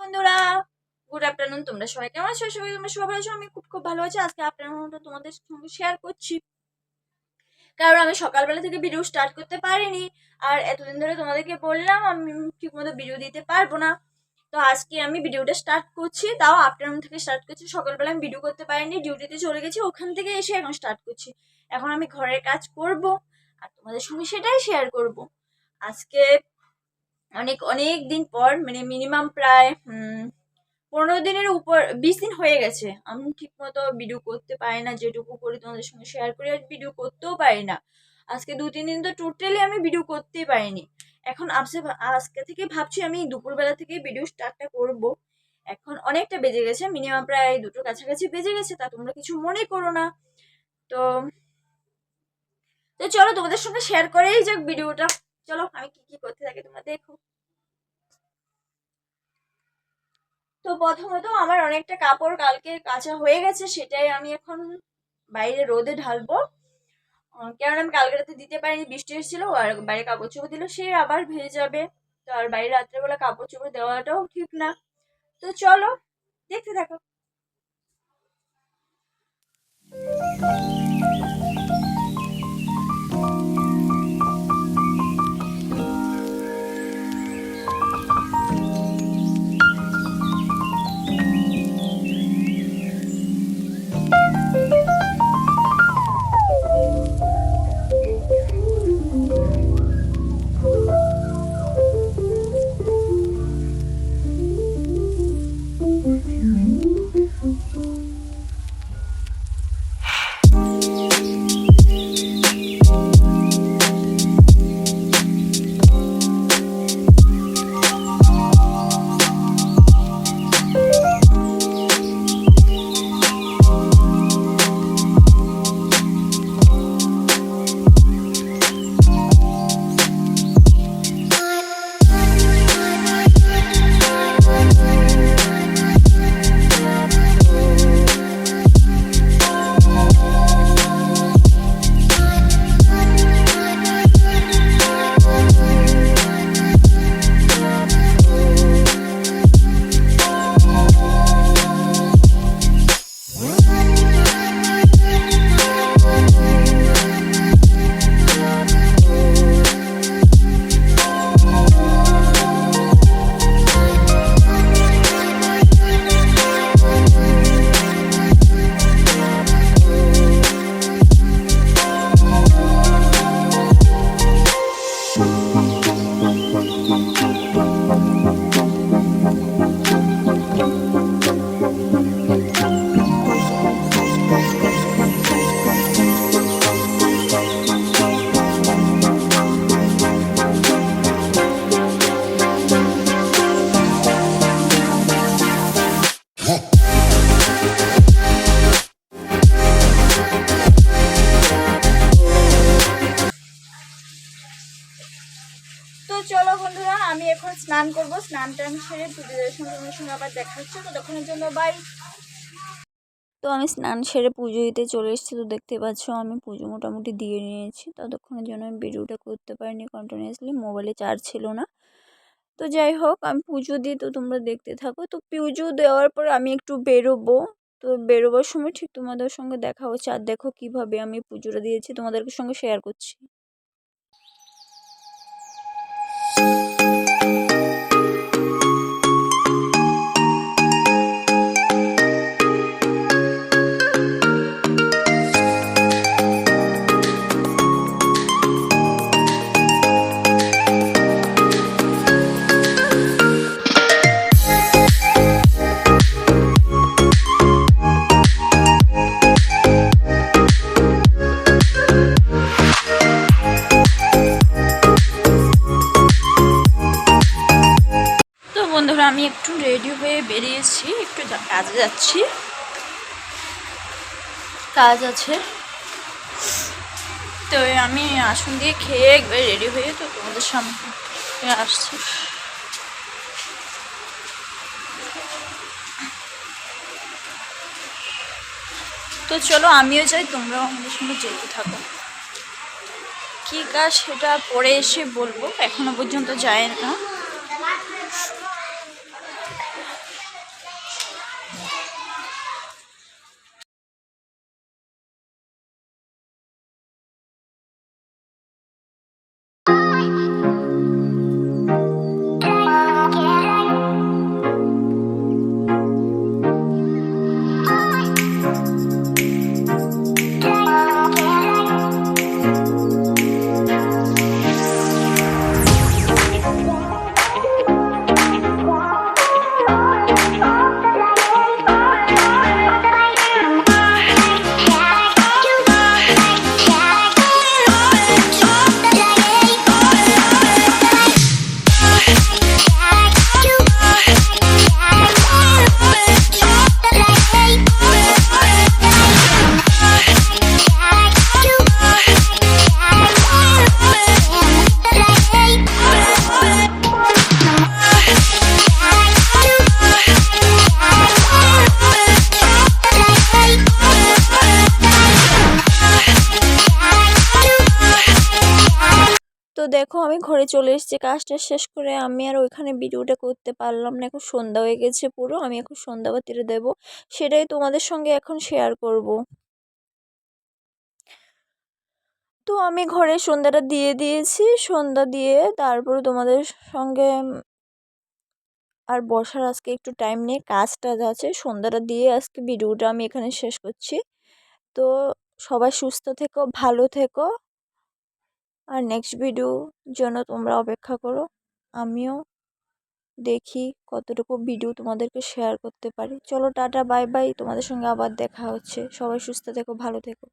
বন্ধুরা, good afternoon. তোমরা সবাই কেমন আছো? তোমরা সবাই ভালো আছো? আমি খুব ভালো আছি। আজকে আফটারনুনটা তোমাদের সঙ্গে শেয়ার করছি, কারণ আমি সকালবেলা থেকে ভিডিও স্টার্ট করতে পারিনি। আর এতদিন ধরে তোমাদেরকে বললাম আমি ঠিকমতো ভিডিও দিতে পারবো না। তো আজকে আমি ভিডিওটা স্টার্ট করছি, তাও আফটারনুন থেকে স্টার্ট করছি। সকালবেলা আমি ভিডিও করতে পারিনি, ডিউটিতে চলে গেছি, ওখান থেকে এসে এখন স্টার্ট করছি। এখন আমি ঘরের কাজ করব আর তোমাদের সঙ্গে সেটাই শেয়ার করব। আজকে অনেক অনেক দিন পর, মানে মিনিমাম প্রায় 15 দিনের উপর, 20 দিন হয়ে গেছে আমি ঠিক মতো ভিডিও করতে পারি না। যেটুকু করি তোমাদের সঙ্গে শেয়ার করি, আর ভিডিও করতেও পারি না। আজকে 2-3 দিন তো টোটালি আমি ভিডিও করতেই পারিনি। এখন আজকে থেকে ভাবছি আমি দুপুরবেলা থেকে ভিডিও স্টার্টটা করব। এখন অনেকটা বেজে গেছে, মিনিমাম প্রায় 2টোর কাছাকাছি বেজে গেছে, তা তোমরা কিছু মনে করো না। তো তো চলো তোমাদের সঙ্গে শেয়ার করেই যাক ভিডিওটা। চলো আমি কি কি করতে থাকি তোমরা দেখো। তো প্রথমত আমার অনেকটা কাপড় কালকে কাঁচা হয়ে গেছে, সেটাই আমি এখন বাইরে রোদে ঢালবো। কারণ আমি কালকে রাতে দিতে পারিনি, বৃষ্টি এসেছিল আর বাইরে কাপড় চোপড় দিল, সে আবার ভেজে যাবে। তো আর বাইরে রাত্রেবেলা কাপড় চোপড় দেওয়াটাও ঠিক না। তো চলো দেখতে থাকো। তো চলো বন্ধুরা, আমি এখন স্নান করব। স্নান টান সেরে পুজোর সঙ্গে আবার দেখা হচ্ছে। তো তখনের জন্য বাই। তো আমি স্নান সেরে পুজো দিতে চলে এসেছি। তো দেখতে পাচ্ছ আমি পুজো মোটামুটি দিয়ে নিয়েছি। ততক্ষণের জন্য আমি ভিডিওটা করতে পারিনি, কন্টিনিউয়াসলি মোবাইলে চার্জ ছিল না। তো যাই হোক, আমি পুজো দিই, তো তোমরা দেখতে থাকো। তো পুজো দেওয়ার পর আমি একটু বেরোবো। তো বেরোবার সময় ঠিক তোমাদের সঙ্গে দেখা হচ্ছে। আর দেখো কিভাবে আমি পুজোটা দিয়েছি তোমাদের সঙ্গে শেয়ার করছি। বন্ধুরা, আমি একটু রেডি হয়ে বেরিয়েছি, একটু কাজে যাচ্ছি, কাজ আছে। তো আমি আসন দিয়ে খেয়ে একবার রেডি হয়ে তো তোমাদের সামনে আসছি। তো চলো আমিও যাই, তোমরাও আমাদের সঙ্গে যেতে থাকো। কী কাজ সেটা পরে এসে বলবো, এখনো পর্যন্ত যায় না। দেখো আমি ঘরে চলে এসেছি, কাজটা শেষ করে আমি আর ওইখানে ভিডিওটা করতে পারলাম না। এখন সন্ধ্যা হয়ে গেছে পুরো, আমি এখন সন্ধ্যাবাতিটা দেবো, সেটাই তোমাদের সঙ্গে এখন শেয়ার করব। তো আমি ঘরে সন্ধ্যাটা দিয়ে দিয়েছি, সন্ধ্যা দিয়ে তারপরে তোমাদের সঙ্গে আর বসার আজকে একটু টাইম নেই, কাজ টাজ আছে, সন্ধ্যাটা দিয়ে আজকে ভিডিওটা আমি এখানে শেষ করছি। তো সবাই সুস্থ থেকো, ভালো থেকো, আর নেক্সট ভিডিও জন্য তোমরা অপেক্ষা করো। আমিও দেখি কতটুকু ভিডিও তোমাদেরকে শেয়ার করতে পারি। চলো টাটা, বাই বাই, তোমাদের সঙ্গে আবার দেখা হচ্ছে। সবাই সুস্থ থেকো, ভালো থেকো।